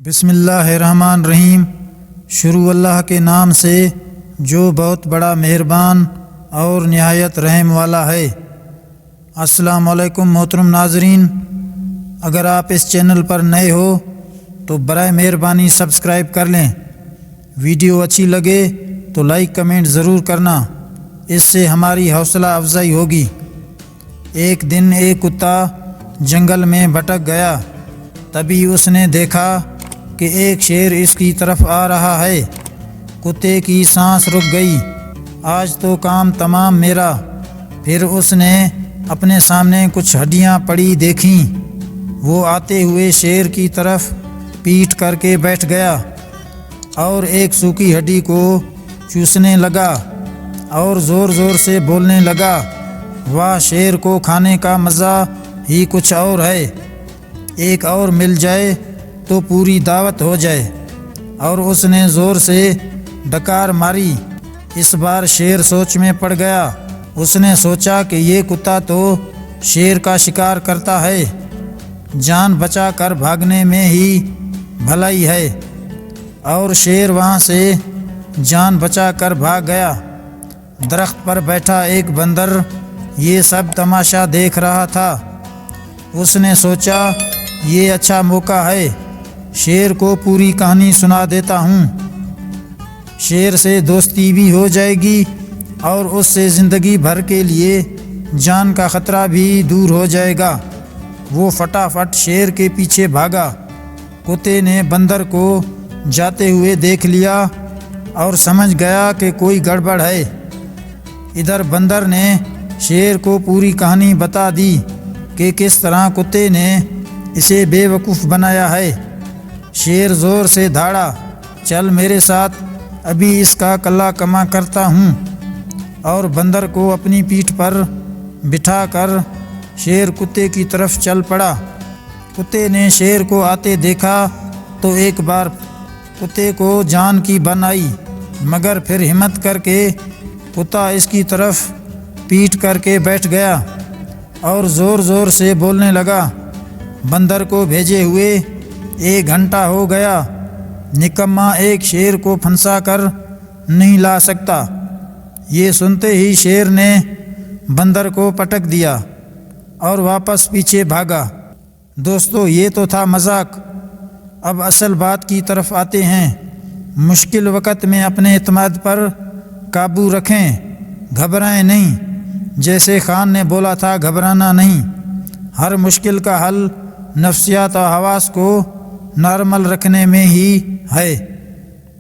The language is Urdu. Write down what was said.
بسم اللہ الرحمن الرحیم۔ شروع اللہ کے نام سے جو بہت بڑا مہربان اور نہایت رحم والا ہے۔ السلام علیکم محترم ناظرین، اگر آپ اس چینل پر نئے ہو تو برائے مہربانی سبسکرائب کر لیں۔ ویڈیو اچھی لگے تو لائک کمنٹ ضرور کرنا، اس سے ہماری حوصلہ افزائی ہوگی۔ ایک دن ایک کتا جنگل میں بھٹک گیا، تبھی اس نے دیکھا کہ ایک شیر اس کی طرف آ رہا ہے۔ کتے کی سانس رک گئی، آج تو کام تمام میرا۔ پھر اس نے اپنے سامنے کچھ ہڈیاں پڑی دیکھیں، وہ آتے ہوئے شیر کی طرف پیٹھ کر کے بیٹھ گیا اور ایک سوکھی ہڈی کو چوسنے لگا اور زور زور سے بولنے لگا، واہ، شیر کو کھانے کا مزہ ہی کچھ اور ہے، ایک اور مل جائے تو پوری دعوت ہو جائے۔ اور اس نے زور سے ڈکار ماری۔ اس بار شیر سوچ میں پڑ گیا۔ اس نے سوچا کہ یہ کتا تو شیر کا شکار کرتا ہے، جان بچا کر بھاگنے میں ہی بھلائی ہے۔ اور شیر وہاں سے جان بچا کر بھاگ گیا۔ درخت پر بیٹھا ایک بندر یہ سب تماشا دیکھ رہا تھا۔ اس نے سوچا یہ اچھا موقع ہے، شیر کو پوری کہانی سنا دیتا ہوں، شیر سے دوستی بھی ہو جائے گی اور اس سے زندگی بھر کے لیے جان کا خطرہ بھی دور ہو جائے گا۔ وہ فٹافٹ شیر کے پیچھے بھاگا۔ کتے نے بندر کو جاتے ہوئے دیکھ لیا اور سمجھ گیا کہ کوئی گڑبڑ ہے۔ ادھر بندر نے شیر کو پوری کہانی بتا دی کہ کس طرح کتے نے اسے بے وقوف بنایا ہے۔ شیر زور سے دھاڑا، چل میرے ساتھ، ابھی اس کا کلا کما کرتا ہوں۔ اور بندر کو اپنی پیٹھ پر بٹھا کر شیر کتے کی طرف چل پڑا۔ کتے نے شیر کو آتے دیکھا تو ایک بار کتے کو جان کی بن آئی، مگر پھر ہمت کر کے کتا اس کی طرف پیٹھ کر کے بیٹھ گیا اور زور زور سے بولنے لگا، بندر کو بھیجے ہوئے 1 گھنٹہ ہو گیا، نکما ایک شیر کو پھنسا کر نہیں لا سکتا۔ یہ سنتے ہی شیر نے بندر کو پٹک دیا اور واپس پیچھے بھاگا۔ دوستو، یہ تو تھا مذاق، اب اصل بات کی طرف آتے ہیں۔ مشکل وقت میں اپنے اعتماد پر قابو رکھیں، گھبرائیں نہیں۔ جیسے خان نے بولا تھا، گھبرانا نہیں۔ ہر مشکل کا حل نفسیات و حواس کو نارمل رکھنے میں ہی ہے۔